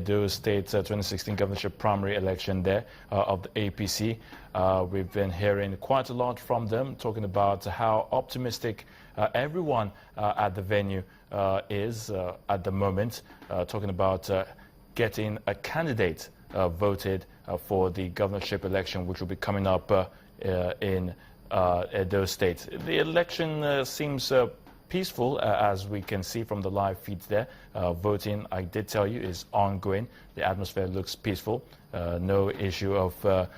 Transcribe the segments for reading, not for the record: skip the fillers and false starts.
Edo State 2016 governorship primary election there of the APC. We've been hearing quite a lot from them, talking about how optimistic everyone at the venue is at the moment, talking about getting a candidate voted for the governorship election, which will be coming up in Edo State. The election seems peaceful, as we can see from the live feeds there. Voting, I did tell you, is ongoing. The atmosphere looks peaceful. No issue of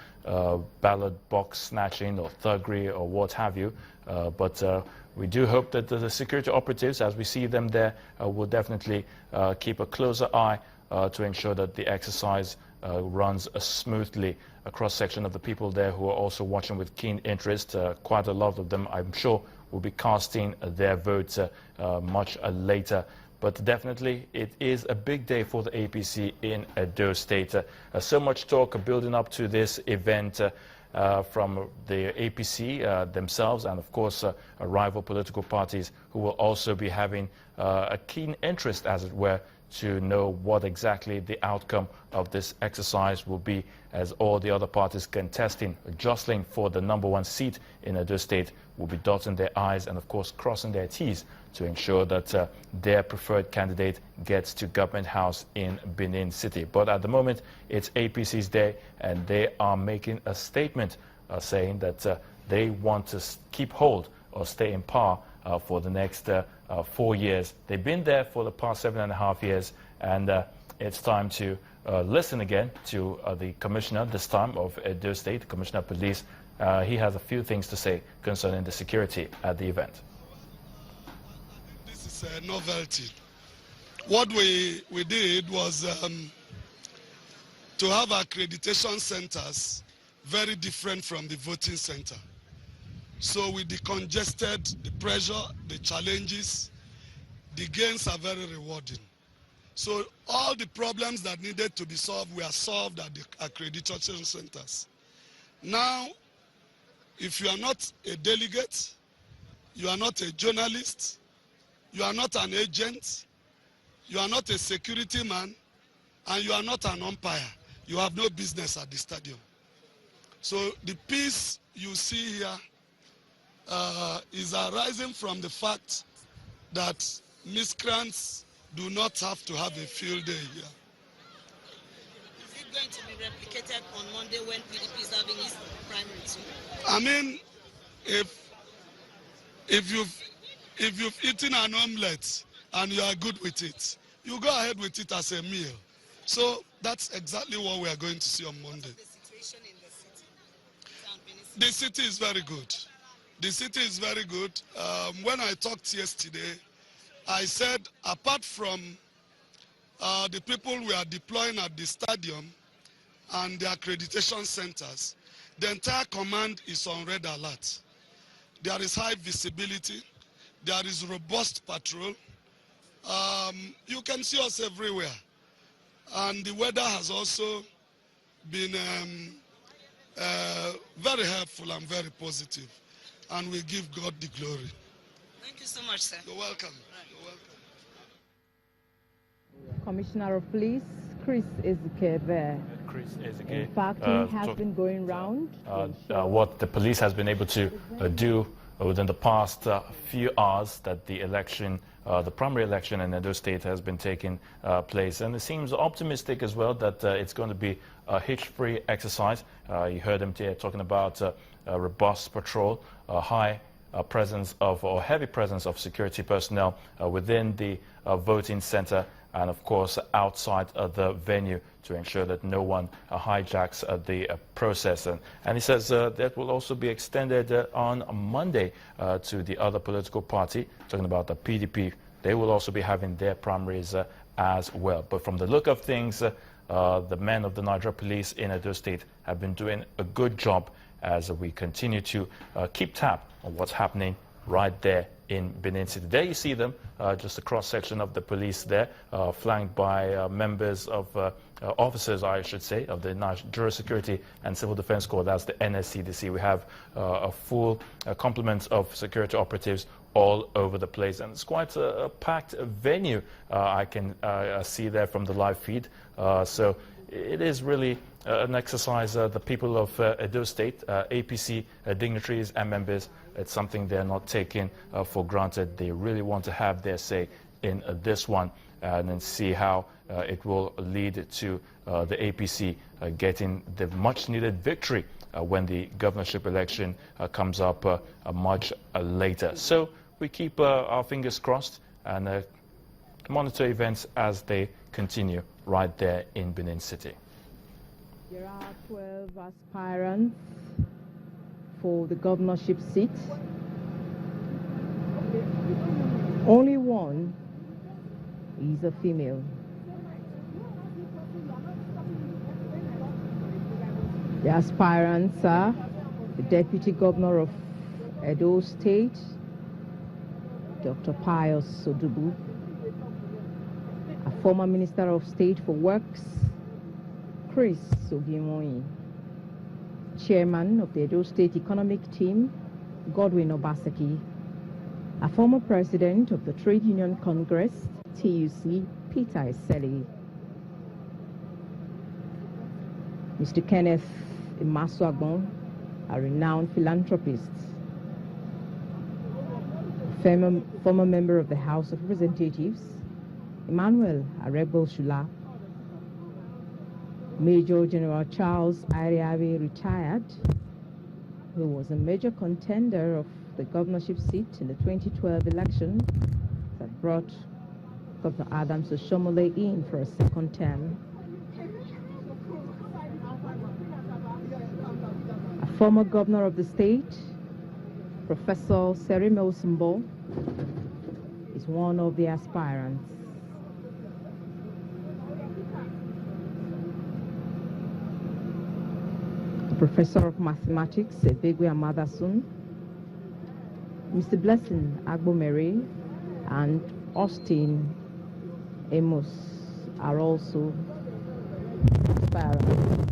ballot box snatching or thuggery or what have you. But we do hope that the security operatives, as we see them there, will definitely keep a closer eye to ensure that the exercise runs smoothly. A cross-section of the people there who are also watching with keen interest. Quite a lot of them, I'm sure, will be casting their votes much later. But definitely, it is a big day for the APC in Edo State. So much talk building up to this event from the APC themselves and, of course, rival political parties who will also be having a keen interest, as it were, to know what exactly the outcome of this exercise will be, as all the other parties contesting, jostling for the #1 seat in Edo State will be dotting their I's and, of course, crossing their T's to ensure that their preferred candidate gets to Government House in Benin City. But at the moment, it's APC's day, and they are making a statement saying that they want to keep hold or stay in power for the next 4 years. They've been there for the past 7.5 years, and it's time to listen again to the commissioner, this time of Edo State, Commissioner of Police. He has a few things to say concerning the security at the event. This is a novelty. What we did was to have accreditation centers very different from the voting center. So we decongested the pressure, the challenges. The gains are very rewarding. So all the problems that needed to be solved were solved at the accreditation centers. Now, if you are not a delegate, you are not a journalist, you are not an agent, you are not a security man, and you are not an umpire, you have no business at the stadium. So the peace you see here is arising from the fact that miscreants do not have to have a field day here. Is it going to be replicated on Monday when PDP is having its primary too? I mean, if you've eaten an omelette and you are good with it, you go ahead with it as a meal. So that's exactly what we are going to see on Monday. The situation in the city? The city is very good. The city is very good. When I talked yesterday, I said apart from the people we are deploying at the stadium and the accreditation centers, the entire command is on red alert. There is high visibility. There is robust patrol. You can see us everywhere. And the weather has also been very helpful and very positive. And we give God the glory. Thank you so much, sir. You're welcome. You're welcome. Commissioner of Police, Chris Ezike there. Chris Ezike. In fact, he has been going round. What the police has been able to do within the past few hours that the election, the primary election in Edo State has been taking place. And it seems optimistic as well that it's going to be a hitch-free exercise. You heard him here talking about a robust patrol, a high presence of, or heavy presence of security personnel within the voting center, and of course outside of the venue to ensure that no one hijacks the process. And he says that will also be extended on Monday to the other political party, talking about the PDP. They will also be having their primaries as well. But from the look of things, the men of the Nigeria Police in Edo State have been doing a good job as we continue to keep tab on what's happening right there in Benin City. There you see them, just a cross-section of the police there, flanked by members of, officers, I should say, of the Nigeria Security and Civil Defense Corps. That's the NSCDC. We have a full complement of security operatives all over the place, and it's quite a packed venue. I can see there from the live feed. So it is really an exercise. The people of Edo State, APC dignitaries and members, it's something they're not taking for granted. They really want to have their say in this one, and then see how it will lead to the APC getting the much needed victory when the governorship election comes up much later. So we keep our fingers crossed and monitor events as they continue right there in Benin City. There are 12 aspirants for the governorship seat. Only one is a female. The aspirants are the Deputy Governor of Edo State, Dr. Pius Sodubu, a former Minister of State for Works, Chris Ogimoyi, Chairman of the Edo State Economic Team, Godwin Obaseki, a former President of the Trade Union Congress, TUC, Peter Eseli, Mr. Kenneth Imasuagbon, a renowned philanthropist, former member of the House of Representatives, Emmanuel Aregbo Shula, Major General Charles Ariabe, retired, who was a major contender of the governorship seat in the 2012 election that brought Governor Adams Oshomole in for a second term. A former governor of the state, Professor Serime Osimbo, is one of the aspirants. A professor of mathematics, Ebegwe Amadasun, Mr. Blessing Agbomere, and Austin Amos are also aspirants.